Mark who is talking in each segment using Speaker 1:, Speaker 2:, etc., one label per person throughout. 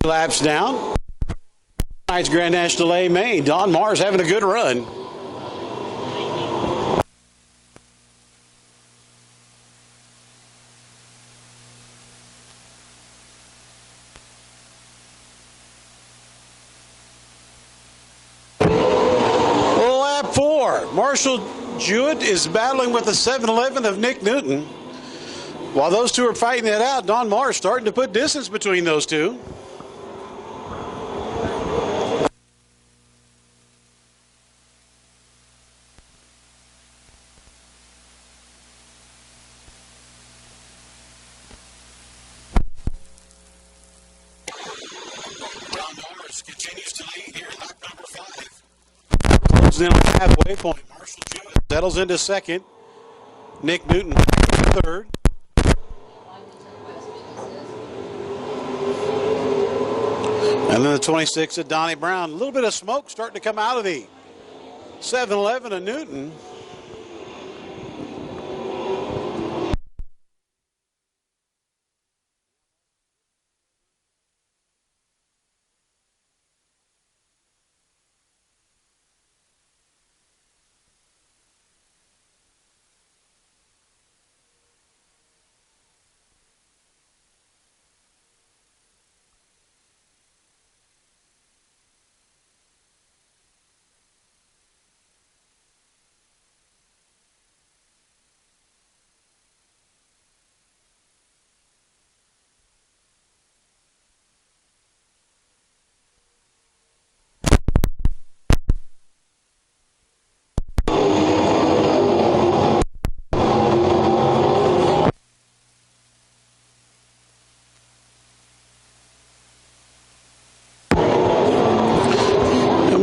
Speaker 1: Laps down. Tonight's Grand National A main. Don Mars having a good run. Lap 4. Marshall Jewett is battling with the 7-11 of Nick Newton. While those two are fighting it out, Don Mars starting to put distance between those two. Continues to lead here in lap number 5. Closing in on the halfway point. Marshall Jewett settles into second. Nick Newton third. And then the 26 of Donnie Brown. A little bit of smoke starting to come out of the 7-11 of Newton.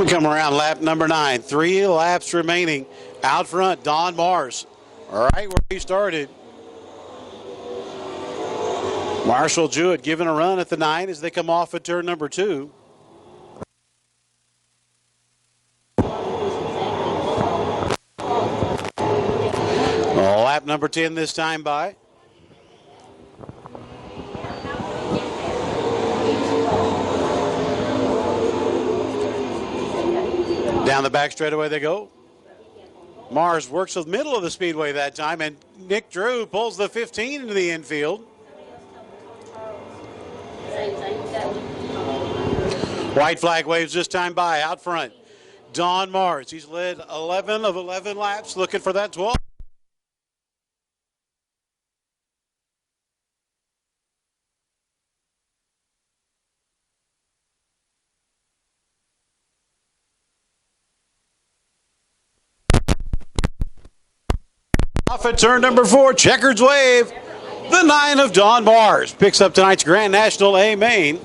Speaker 1: Come around lap number 9. 3 laps remaining. Out front, Don Mars. Right where he started. Marshall Jewett giving a run at the 9 as they come off at turn number 2. Lap number 10 this time by. Down the back straightaway they go. Mars works the middle of the speedway that time, and Nick Drew pulls the 15 into the infield. White flag waves this time by. Out front, Don Mars. He's led 11 of 11 laps, looking for that 12. Off at turn number 4, checkers wave. The 9 of Don Mars picks up tonight's Grand National A main.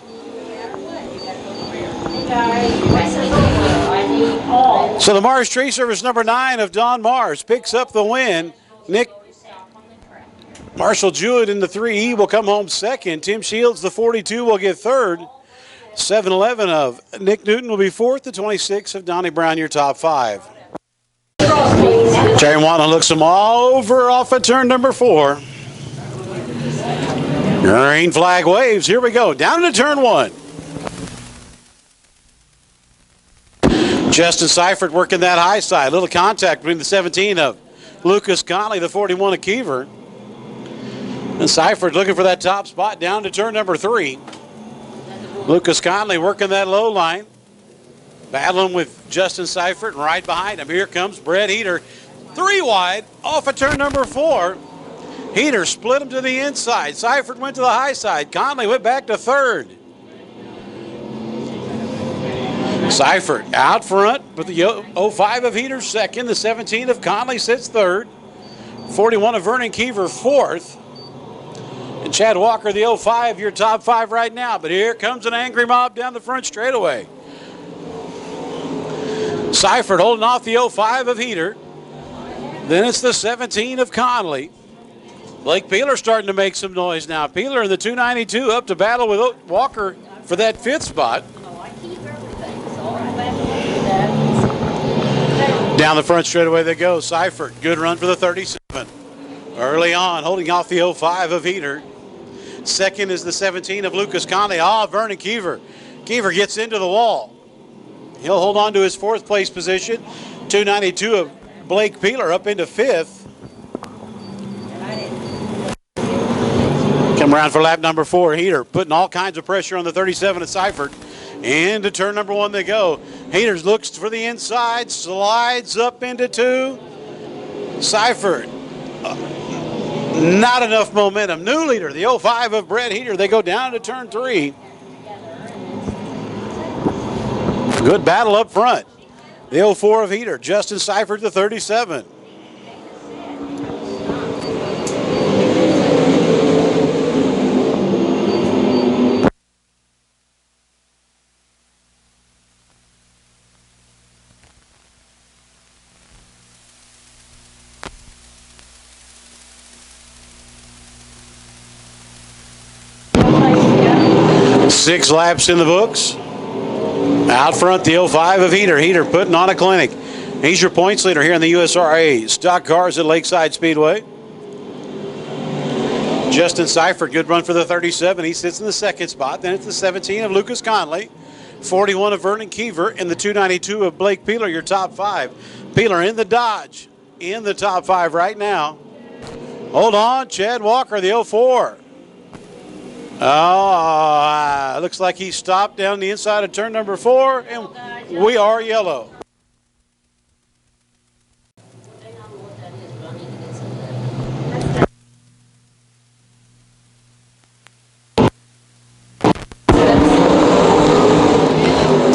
Speaker 1: So the Mars Tree Service number 9 of Don Mars picks up the win. Marshall Jewett in the 3E will come home second. Tim Shields, the 42, will get third. 7-11 of Nick Newton will be fourth. The 26 of Donnie Brown, your top 5. Terry Wanna looks them all over off at turn number 4. Green flag waves. Here we go. Down to turn 1. Justin Seifert working that high side. Little contact between the 17 of Lucas Conley, the 41 of Kiever. And Seifert looking for that top spot down to turn number 3. Lucas Conley working that low line. Battling with Justin Seifert, and right behind him, here comes Brett Heater. 3 wide, off of turn number 4. Heater split him to the inside. Seifert went to the high side. Conley went back to third. Seifert out front with the 05 of Heater second. The 17 of Conley sits third. 41 of Vernon Kiever fourth. And Chad Walker, the 05, your top 5 right now. But here comes an angry mob down the front straightaway. Seifert holding off the 05 of Heater. Then it's the 17 of Conley. Blake Peeler starting to make some noise now. Peeler in the 292 up to battle with Walker for that 5th spot. Down the front straightaway they go. Seifert, good run for the 37. Early on, holding off the 05 of Heater. Second is the 17 of Lucas Conley. Vernon Keever. Keever gets into the wall. He'll hold on to his fourth place position. 292 of Blake Peeler up into fifth. Come around for lap number 4. Heater putting all kinds of pressure on the 37 of Seifert. Into turn number 1 they go. Heaters looks for the inside, slides up into 2. Seifert, not enough momentum. New leader, the 05 of Brett Heater. They go down to turn 3. Good battle up front. The 04 of Heater, Justin Seifert, the 37. Six laps in the books. Out front, the 05 of Heater. Heater putting on a clinic. He's your points leader here in the USRA Stock Cars at Lakeside Speedway. Justin Seifert, good run for the 37. He sits in the second spot. Then it's the 17 of Lucas Conley. 41 of Vernon Keever. And the 292 of Blake Peeler, your top 5. Peeler in the Dodge. In the top 5 right now. Hold on, Chad Walker, the 04. Looks like he stopped down the inside of turn number 4, and we are yellow.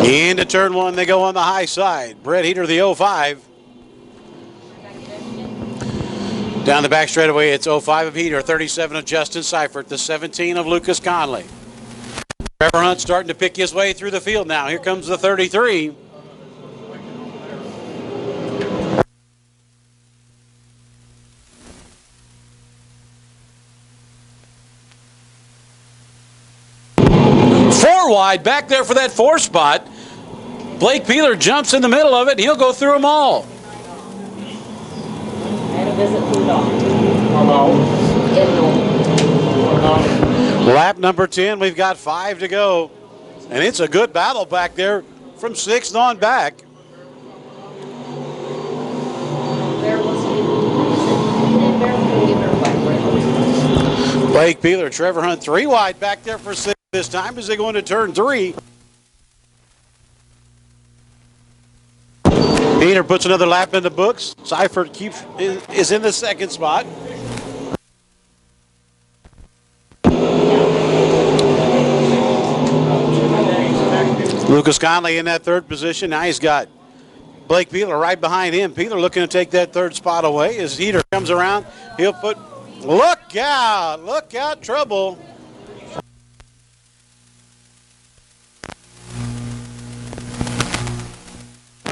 Speaker 1: Into turn 1, they go on the high side. Brett Heater, the 05. Down the back straightaway, it's 05 of Heater, 37 of Justin Seifert, the 17 of Lucas Conley. Trevor Hunt starting to pick his way through the field now. Here comes the 33. Four wide back there for that 4 spot. Blake Peeler jumps in the middle of it, and he'll go through them all. Lap number 10, we've got 5 to go. And it's a good battle back there from 6th on back. Blake Peeler, Trevor Hunt, 3 wide back there for 6th this time as they go into turn 3. Peter puts another lap in the books. Seifert is in the second spot. Lucas Conley in that 3rd position. Now he's got Blake Peeler right behind him. Peeler looking to take that 3rd spot away. As Heater comes around, he'll put, look out, trouble.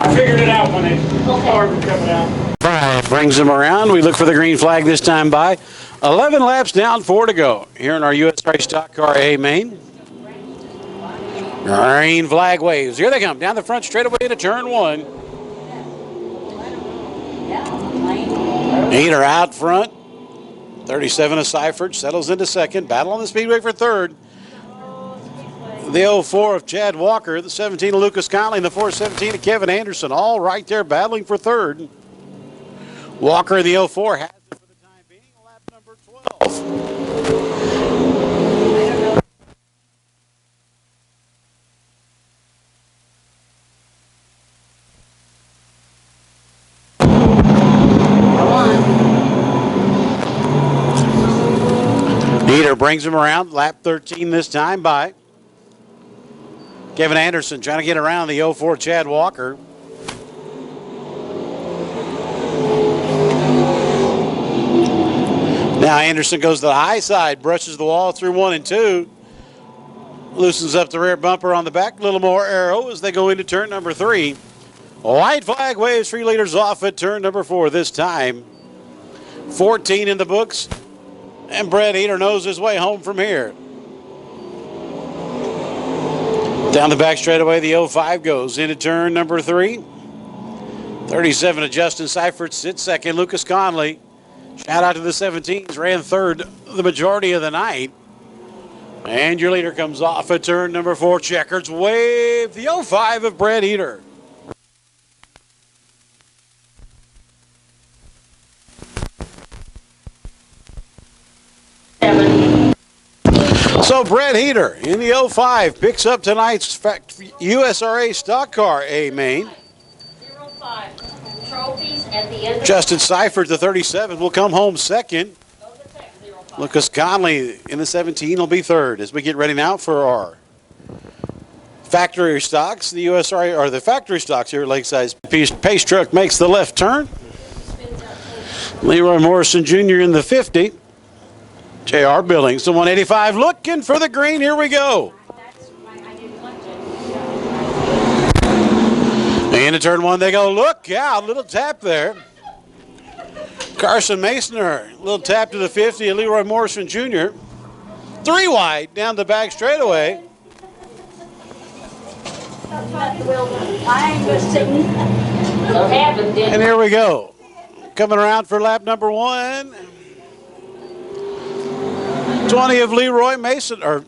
Speaker 2: I figured it out when it started coming out.
Speaker 1: Brian brings him around. We look for the green flag this time by. 11 laps down, 4 to go here in our USRA Stock Car A main. Green flag waves. Here they come down the front straightaway to turn 1. Heater out front. 37 of Seifert settles into second. Battle on the speedway for 3rd. The 04 of Chad Walker, the 17 of Lucas Conley, and the 417 of Kevin Anderson, all right there battling for 3rd. Walker, the 04, has it for the time being, lap number 12. Heater brings him around, lap 13 this time by Kevin Anderson trying to get around the 04 Chad Walker. Now Anderson goes to the high side, brushes the wall through 1 and 2. Loosens up the rear bumper on the back, a little more aero as they go into turn number 3. White flag waves 3 leaders off at turn number 4 this time. 14 in the books, and Brett Heater knows his way home from here. Down the back straightaway, the 05 goes into turn number 3. 37 of Justin Seifert sits second. Lucas Conley, shout out to the 17s, ran 3rd the majority of the night. And your leader comes off at turn number 4. Checkers wave the 05 of Brett Heater. So Brett Heater in the 05 picks up tonight's USRA stock car A main.
Speaker 3: 05 trophies at the end.
Speaker 1: Justin Seifert, the 37, will come home second. Lucas Conley in the 17 will be third as we get ready now for our factory stocks. The USRA, or the factory stocks here at Lakeside. Pace truck makes the left turn. Leroy Morrison Jr. in the 50. J.R. Billings, the 185, looking for the green. Here we go. Into turn 1 they go. Look out, little tap there. Carson Masoner, little tap to the 50. Leroy Morrison Jr. 3 wide down the back straightaway. And here we go. Coming around for lap number 1. 20 of Leroy Mason, or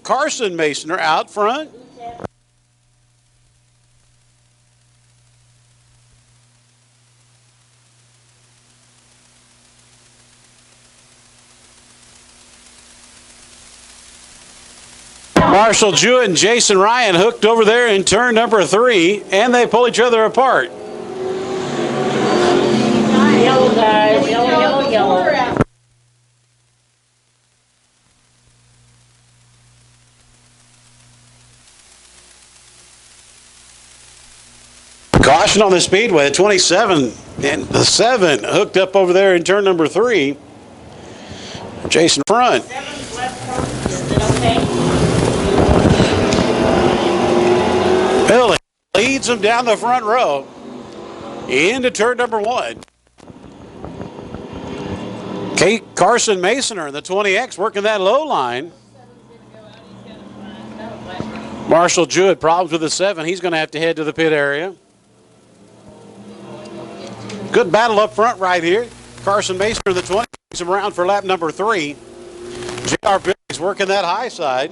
Speaker 1: Carson Masoner out front. Marshall Jewett and Jason Ryan hooked over there in turn number 3, and they pull each other apart.
Speaker 3: Yellow guys, yellow.
Speaker 1: Caution on the Speedway, the 27 and the 7 hooked up over there in turn number 3. Jason front. Billy leads them down the front row into turn number 1. Carson Masoner in the 20X working that low line. Marshall Jewett problems with the 7. He's going to have to head to the pit area. Good battle up front right here. Carson Masoner in the 20 brings him around for lap number 3. J.R. Billings working that high side.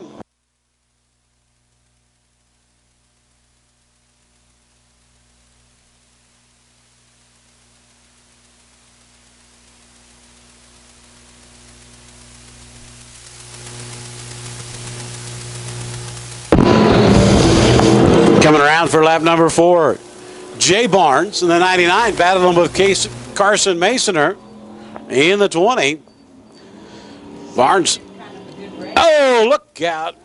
Speaker 1: Coming around for lap number 4. Jay Barnes in the 99 battling with Carson Masoner in the 20. Barnes. Oh, look out.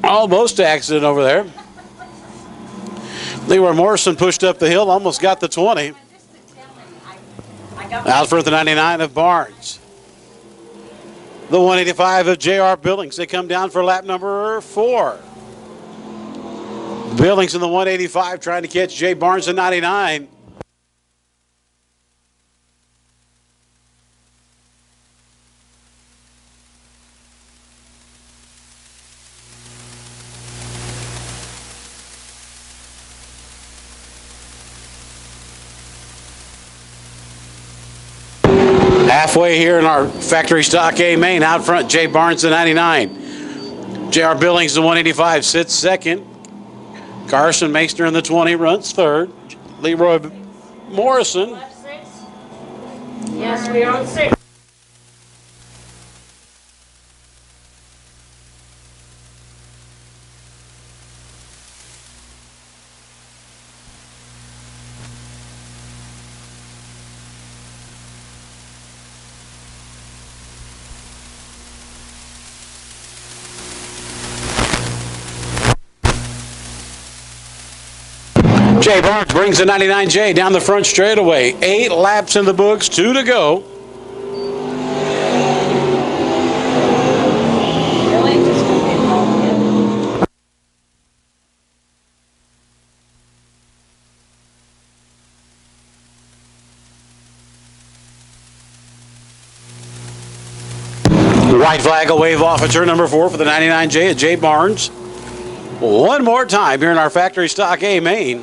Speaker 1: Almost accident over there. Leroy Morrison pushed up the hill, almost got the 20. Out front the 99 of Barnes. The 185 of J.R. Billings. They come down for lap number 4. Billings in the 185 trying to catch Jay Barnes in 99. Halfway here in our factory stock A main, out front Jay Barnes the 99. J.R. Billings the 185 sits second. Carson Masoner in the 20 runs third. Leroy Morrison.
Speaker 3: Yes, we are on 6.
Speaker 1: Jay Barnes brings the 99J down the front straightaway. 8 laps in the books, 2 to go. White flag will wave off at turn number 4 for the 99J at Jay Barnes. One more time here in our factory stock A main.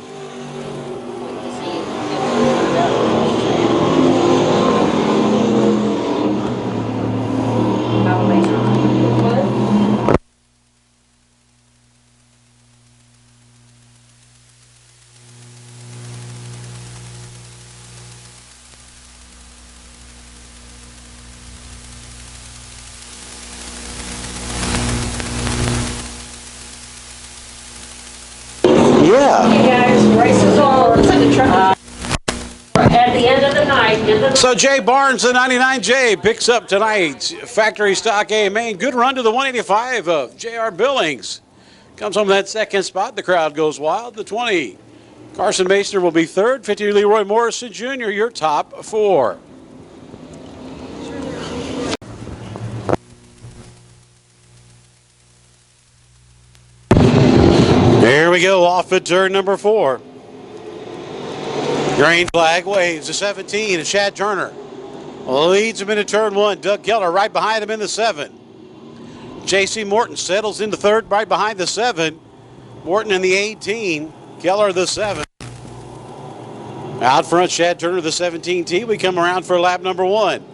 Speaker 1: Yeah.
Speaker 3: You guys, race is on. At the end of the night.
Speaker 1: So Jay Barnes, the 99J, picks up tonight's factory stock A main. Good run to the 185 of J.R. Billings. Comes home that second spot. The crowd goes wild. The 20. Carson Mason will be third. 50, Leroy Morrison Jr., your top four. There we go, off at turn number 4. Green flag waves. The 17, Shad Turner leads him into turn 1. Doug Keller right behind him in the 7. J.C. Morton settles into third right behind the 7. Morton in the 18. Keller the 7. Out front, Shad Turner the 17T. We come around for lap number 1.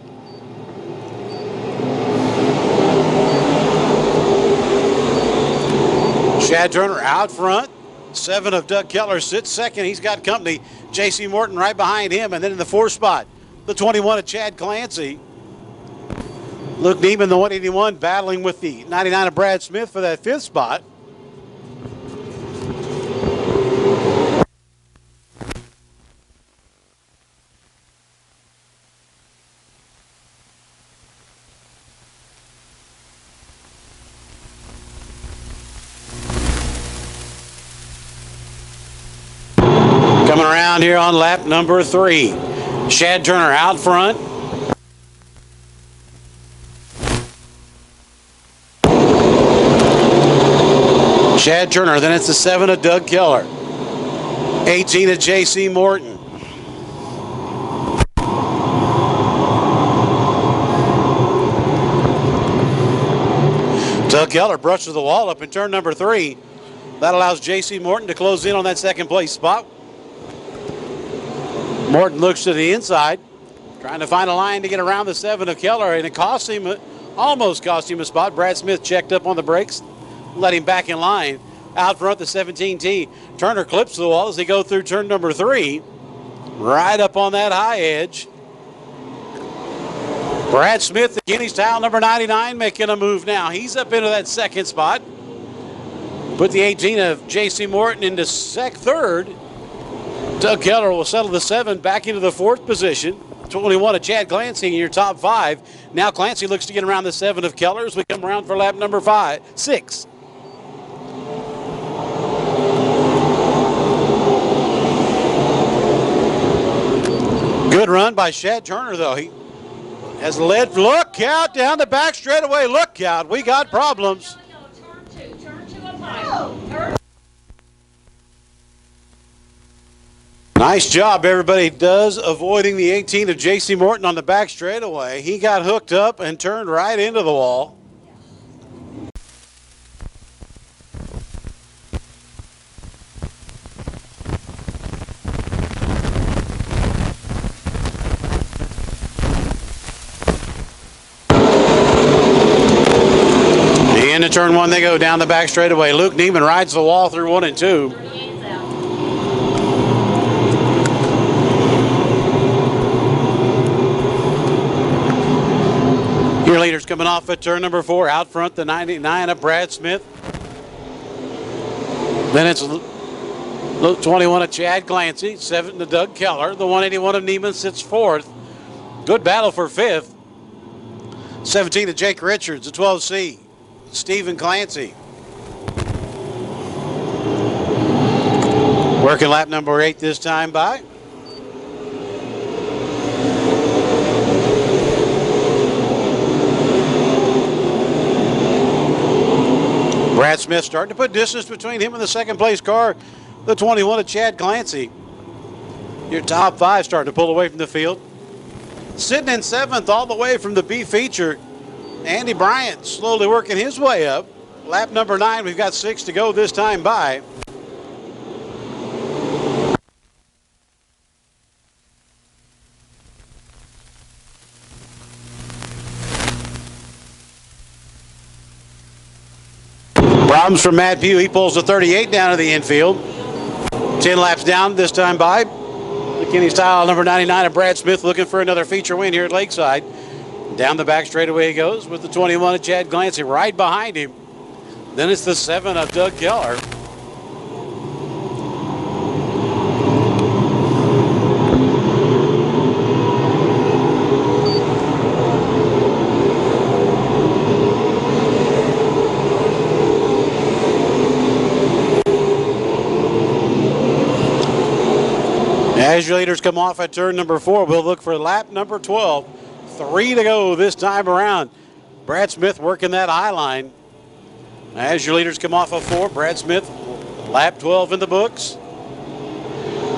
Speaker 1: Shad Turner out front. 7 of Doug Keller sits second. He's got company. J.C. Morton right behind him. And then in the 4th spot, the 21 of Chad Clancy. Luke Neiman, the 181, battling with the 99 of Brad Smith for that 5th spot. Coming around here on lap number 3. Shad Turner out front. Shad Turner, then it's the 7 of Doug Keller. 18 of J.C. Morton. Doug Keller brushes the wall up in turn number 3. That allows J.C. Morton to close in on that second place spot. Morton looks to the inside, trying to find a line to get around the 7 of Keller, and it cost him, almost cost him a spot. Brad Smith checked up on the brakes, let him back in line. Out front, the 17T. Turner clips the wall as they go through turn number 3, right up on that high edge. Brad Smith, the Guinea's tile number 99, making a move now. He's up into that second spot. Put the 18 of J.C. Morton into third. Doug Keller will settle the 7 back into the 4th position. 21 of Chad Clancy in your top 5. Now Clancy looks to get around the 7 of Keller as we come around for lap number 6. Good run by Shad Turner, though. He has led. Look out down the back straightaway. Look out. We got problems.
Speaker 3: Turn 2 up high.
Speaker 1: Nice job, everybody does, avoiding the 18 of J.C. Morton on the back straightaway. He got hooked up and turned right into the wall. Into turn 1 they go down the back straightaway. Luke Neiman rides the wall through 1 and 2. Your leaders coming off at turn number 4. Out front, the 99 of Brad Smith. Then it's 21 of Chad Clancy. 7 to Doug Keller. The 181 of Neiman sits 4th. Good battle for 5th. 17 of Jake Richards. The 12C. Stephen Clancy. Working lap number 8 this time by. Brad Smith starting to put distance between him and the second place car, the 21 of Chad Clancy. Your top 5 starting to pull away from the field. Sitting in 7th all the way from the B feature, Andy Bryant slowly working his way up. Lap number 9, we've got 6 to go this time by. Problems from Matt Pugh. He pulls the 38 down to the infield. 10 laps down this time by. McKinney's tile number 99 of Brad Smith looking for another feature win here at Lakeside. Down the back straightaway he goes with the 21 of Chad Clancy right behind him. Then it's the 7 of Doug Keller. As your leaders come off at turn number 4, we'll look for lap number 12. 3 to go this time around. Brad Smith working that high line. As your leaders come off of 4, Brad Smith, lap 12 in the books.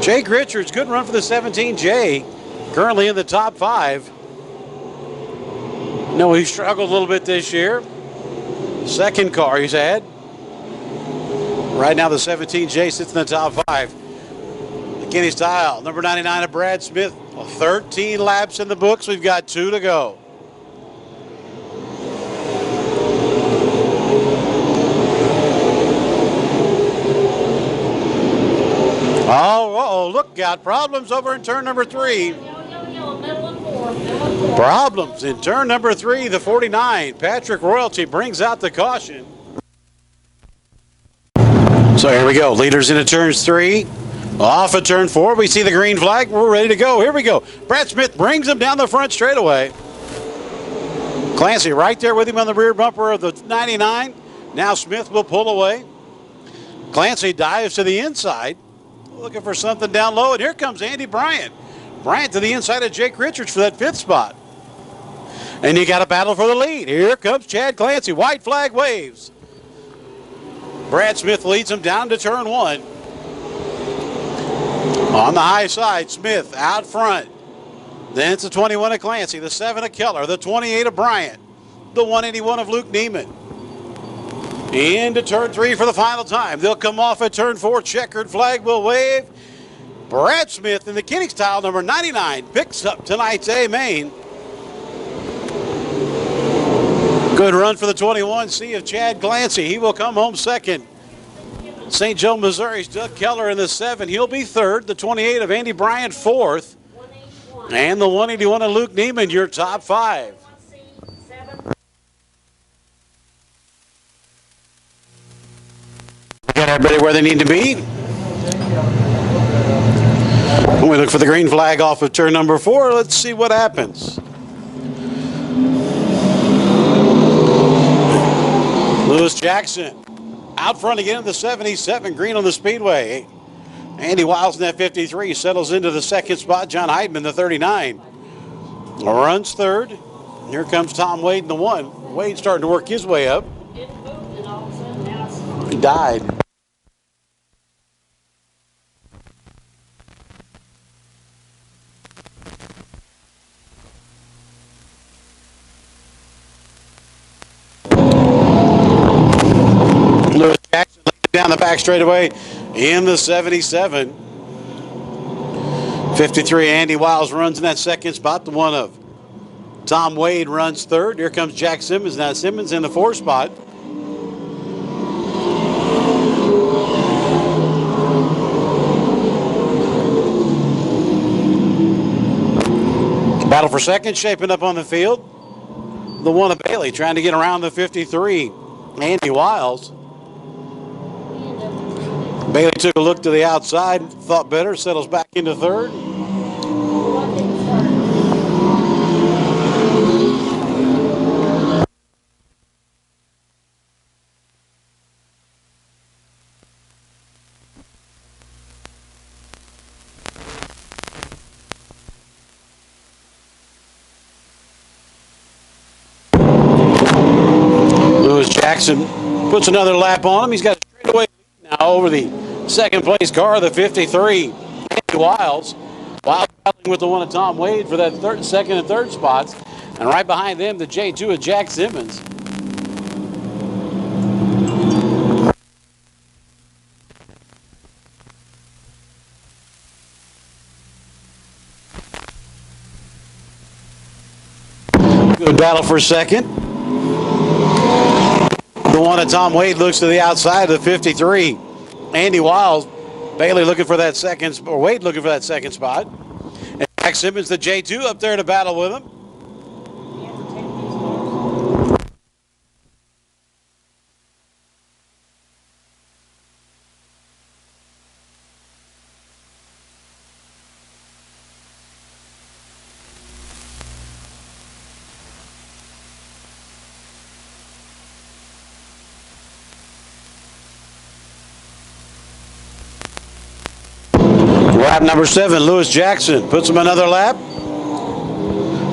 Speaker 1: Jake Richards, good run for the 17J, currently in the top 5. No, he struggled a little bit this year. Second car he's had. Right now the 17J sits in the top 5. McKinney Style, number 99 of Brad Smith. 13 laps in the books. We've got 2 to go. Oh, look out. Problems over in turn number 3. Problems in turn number 3, the 49. Patrick Royalty brings out the caution. So here we go. Leaders into turns 3. Off of turn 4, we see the green flag. We're ready to go. Here we go. Brad Smith brings him down the front straightaway. Clancy right there with him on the rear bumper of the 99. Now Smith will pull away. Clancy dives to the inside, looking for something down low, and here comes Andy Bryant. Bryant to the inside of Jake Richards for that 5th spot. And you got a battle for the lead. Here comes Chad Clancy. White flag waves. Brad Smith leads him down to turn 1. On the high side, Smith out front. Then it's the 21 of Clancy, the 7 of Keller, the 28 of Bryant, the 181 of Luke Neiman. Into turn 3 for the final time. They'll come off at turn 4. Checkered flag will wave. Brad Smith in the Kenny Style, number 99, picks up tonight's A main. Good run for the 21C of Chad Clancy. He will come home second. St. Joe, Missouri's Doug Keller in the 7. He'll be third. The 28 of Andy Bryant, 4th. And the 181 of Luke Neiman, your top 5. Got everybody where they need to be. When we look for the green flag off of turn number 4, let's see what happens. Lewis Jackson out front again in the 77, green on the Speedway. Andy Wiles in that 53 settles into the 2nd spot. John Heidman, the 39, runs 3rd. Here comes Tom Wade in the 1. Wade starting to work his way up. He died. Lewis Jackson down the back straightaway in the 77. 53, Andy Wiles runs in that 2nd spot. The 1 of Tom Wade runs 3rd. Here comes Jack Simmons. Now Simmons in the 4th spot. Battle for 2nd shaping up on the field. The 1 of Bailey trying to get around the 53. Andy Wiles. Bailey took a look to the outside, thought better, settles back into 3rd. Lewis Jackson puts another lap on him. He's got a straightaway lead now over the 2nd place car, the 53, Andy Wiles. Wiles battling with the 1 of Tom Wade for that 2nd and 3rd spots. And right behind them, the J2 of Jack Simmons. Good battle for 2nd. The 1 of Tom Wade looks to the outside of the 53. Andy Wiles, Bailey looking for that 2nd, or Wade looking for that 2nd spot. And Jack Simmons, the J2, up there to battle with him. Lap number 7, Lewis Jackson puts him another lap.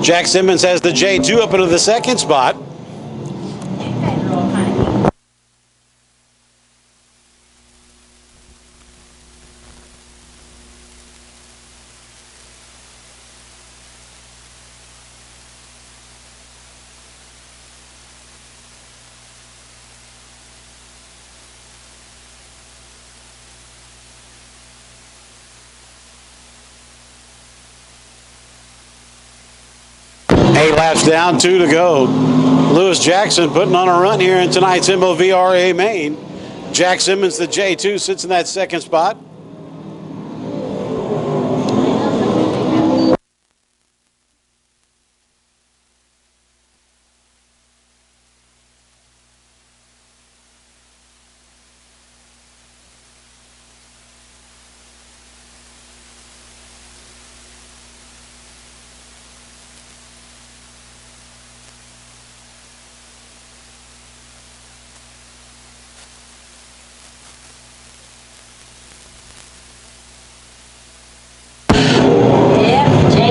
Speaker 1: Jack Simmons has the J2 up into the second spot. Eight laps down, 2 to go. Lewis Jackson putting on a run here in tonight's MOVRA main. Jack Simmons, the J2, sits in that second spot.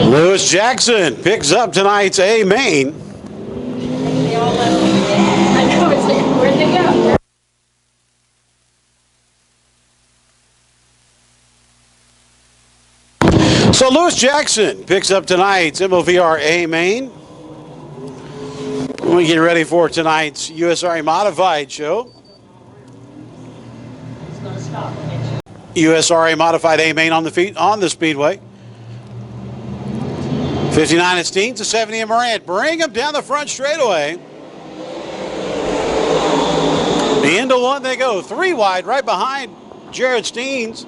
Speaker 1: Lewis Jackson picks up tonight's A main.
Speaker 3: They all left. I know, it's like, where'd they go?
Speaker 1: So Lewis Jackson picks up tonight's MOVRA main. We get ready for tonight's USRA Modified show.
Speaker 3: It's gonna stop.
Speaker 1: USRA Modified A main on the feet on the Speedway. 59 at Steens, to 70 at Morant. Bring him down the front straightaway. The end of one they go. 3 wide right behind Jared Steens.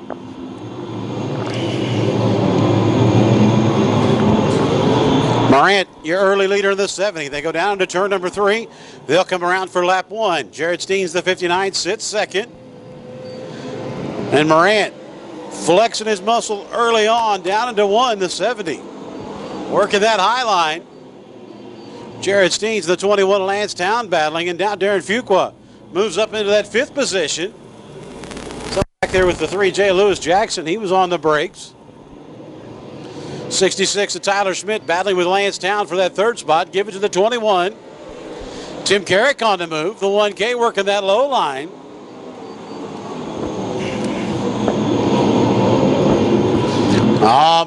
Speaker 1: Morant, your early leader in the 70. They go down to turn number 3. They'll come around for lap 1. Jared Steens, the 59, sits second. And Morant flexing his muscle early on down into 1, the 70. Working that high line. Jared Steens, the 21, Lancetown battling, and down Darren Fuqua moves up into that 5th position. So back there with the 3J Lewis Jackson, he was on the brakes. 66 of Tyler Schmidt battling with Lancetown for that 3rd spot. Give it to the 21. Tim Carrick on the move. The 1K working that low line.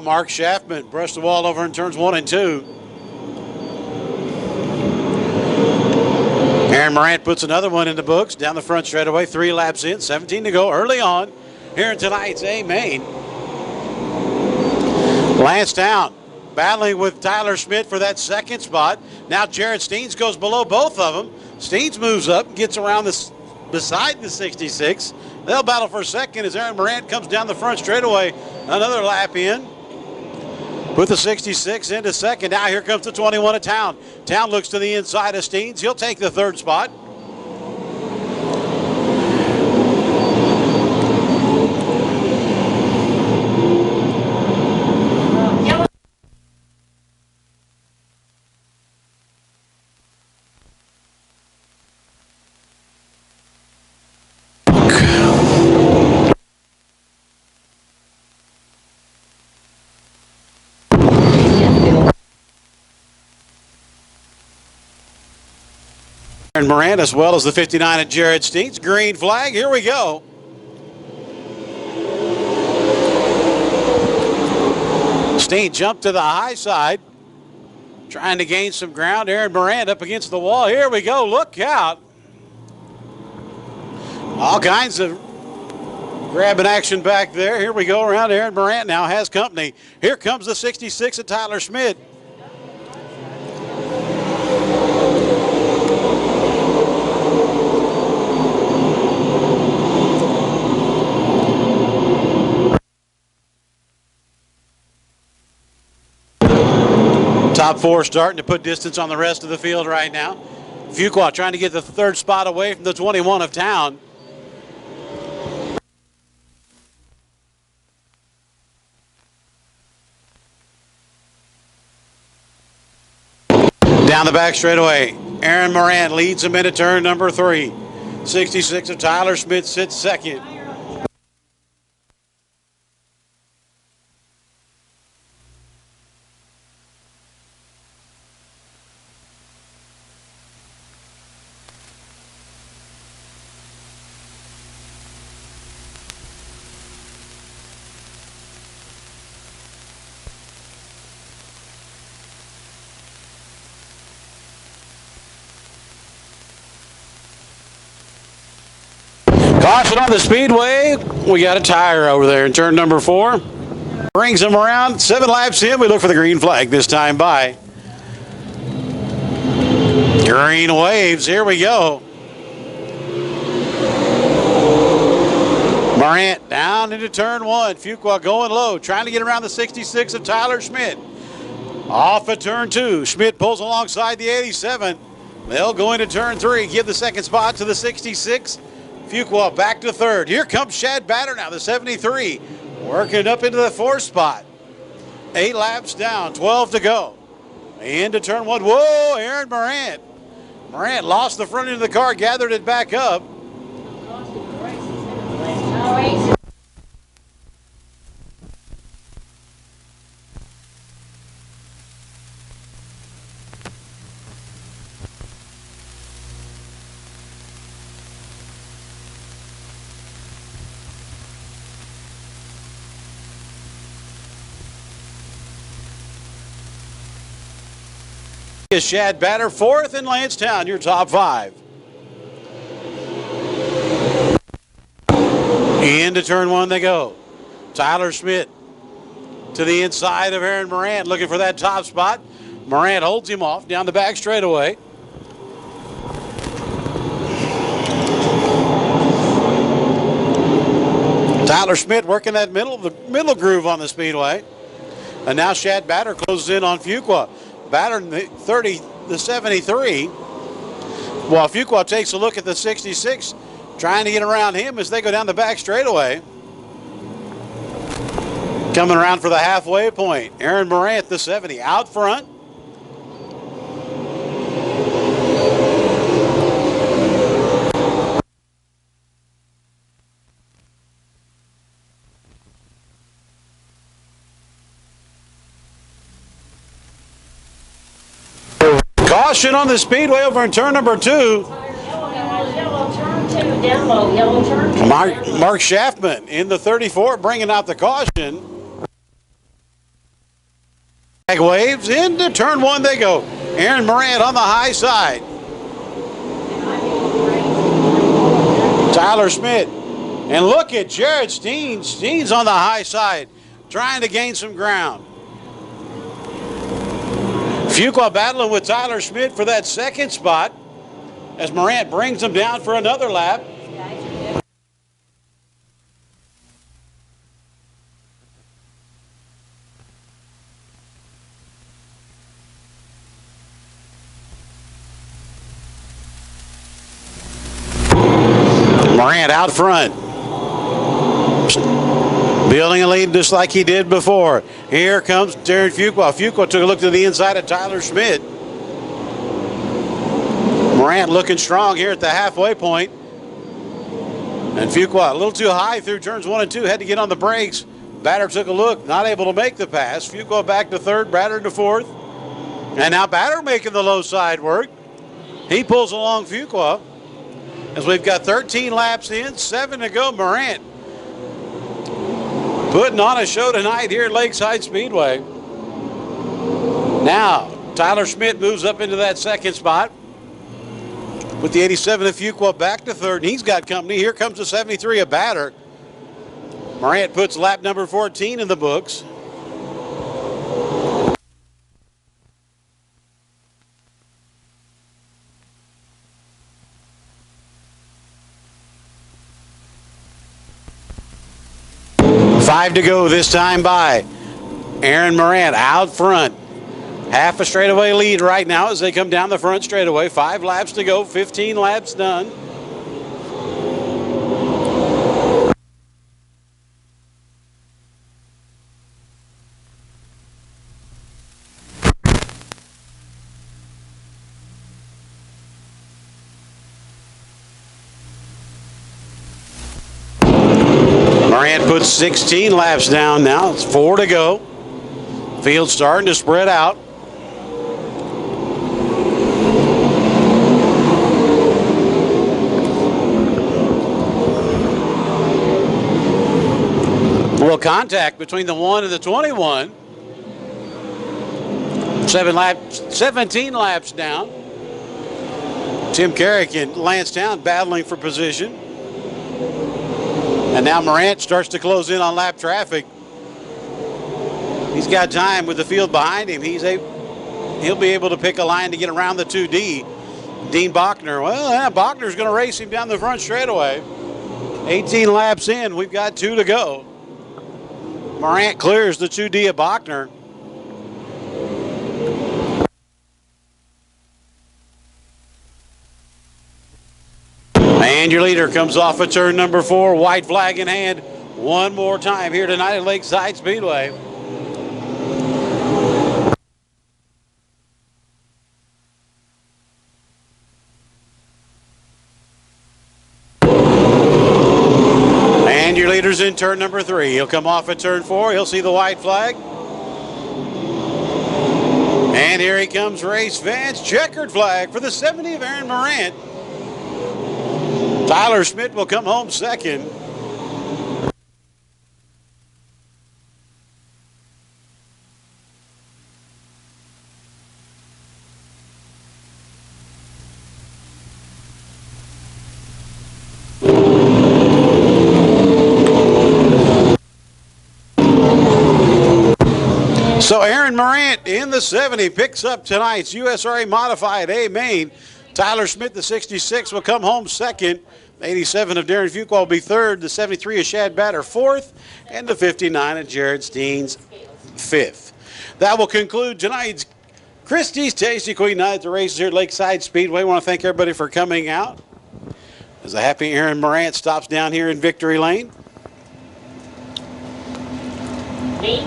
Speaker 1: Mark Schaffman brushed the wall over in turns 1 and 2. Aaron Morant puts another one in the books down the front straightaway. 3 laps in, 17 to go early on here in tonight's A main. Lancetown battling with Tyler Schmidt for that 2nd spot. Now Jared Steens goes below both of them. Steens moves up, gets around this beside the 66. They'll battle for 2nd as Aaron Morant comes down the front straightaway. Another lap in. Put the 66 into 2nd. Now here comes the 21 of Town. Town looks to the inside of Steens. He'll take the 3rd spot. And Morant, as well as the 59 at Jared Steens. Green flag, here we go. Steen jumped to the high side, trying to gain some ground. Aaron Morant up against the wall. Here we go, look out. All kinds of grabbing action back there. Here we go around. Aaron Morant now has company. Here comes the 66 of Tyler Schmidt. Top 4 starting to put distance on the rest of the field right now. Fuqua trying to get the 3rd spot away from the 21 of Town. Down the back straightaway, Aaron Morant leads him into turn number 3. 66 of Tyler Schmidt sits 2nd. Caution on the Speedway. We got a tire over there in turn number 4. Brings him around. 7 laps in. We look for the green flag this time by. Green waves. Here we go. Morant down into turn 1. Fuqua going low, trying to get around the 66 of Tyler Schmidt. Off at turn 2. Schmidt pulls alongside the 87. They'll go into turn 3. Give the second spot to the 66. Fuqua back to 3rd. Here comes Shad Batter now, the 73. Working up into the 4th spot. 8 laps down, 12 to go. Into turn 1. Whoa, Aaron Morant. Morant lost the front end of the car, gathered it back up. Is Shad Batter 4th in Lansdowne, your top 5. Into turn 1 they go. Tyler Schmidt to the inside of Aaron Morant, looking for that top spot. Morant holds him off down the back straightaway. Tyler Schmidt working that middle groove on the Speedway. And now Shad Batter closes in on Fuqua. Batter in the 73. While Fuqua takes a look at the 66, trying to get around him as they go down the back straightaway. Coming around for the halfway point. Aaron Morant, the 70, out front. Caution on the Speedway over in turn number 2.
Speaker 3: Yellow turn 2, down low, yellow turn 2.
Speaker 1: Mark Schaffman in the 34 bringing out the caution. Flag waves into turn 1 they go. Aaron Morant on the high side. Tyler Schmidt. And look at Jared Steen. Steen's on the high side, trying to gain some ground. Fuqua battling with Tyler Schmidt for that 2nd spot as Morant brings him down for another lap. Morant out front. Building a lead just like he did before. Here comes Darren Fuqua. Fuqua took a look to the inside of Tyler Schmidt. Morant looking strong here at the halfway point. And Fuqua a little too high through turns 1 and 2. Had to get on the brakes. Batter took a look, not able to make the pass. Fuqua back to 3rd, Batter to 4th. And now Batter making the low side work. He pulls along Fuqua. As we've got 13 laps in, 7 to go. Morant putting on a show tonight here at Lakeside Speedway. Now, Tyler Schmidt moves up into that 2nd spot. With the 87 of Fuqua back to 3rd, and he's got company. Here comes the 73 of Batter. Morant puts lap number 14 in the books. Five to go this time by. Aaron Morant out front. Half a straightaway lead right now as they come down the front straightaway. 5 laps to go, 15 laps done. Morant puts 16 laps down now. It's 4 to go. Field starting to spread out. A little contact between the 1 and the 21. 17 laps down. Tim Carrick and Lance Town battling for position. And now Morant starts to close in on lap traffic. He's got time with the field behind him. He'll be able to pick a line to get around the 2D. Dean Bachner, well, Bachner's going to race him down the front straightaway. 18 laps in, we've got 2 to go. Morant clears the 2D of Bachner. And your leader comes off of turn number 4, white flag in hand. One more time here tonight at Lakeside Speedway. And your leader's in turn number 3. He'll come off at turn 4. He'll see the white flag. And here he comes, race Vance. Checkered flag for the 70 of Aaron Morant. Tyler Schmidt will come home second. So Aaron Morant in the 70 picks up tonight's USRA Modified A main. Tyler Schmidt, the 66, will come home second. The 87 of Darren Fuqua will be third. The 73 of Shad Batter fourth. And the 59 of Jared Steens fifth. That will conclude tonight's Christie's Tasty Queen Night at the races here at Lakeside Speedway. I want to thank everybody for coming out. As a happy Aaron Morant stops down here in Victory Lane.
Speaker 3: Me?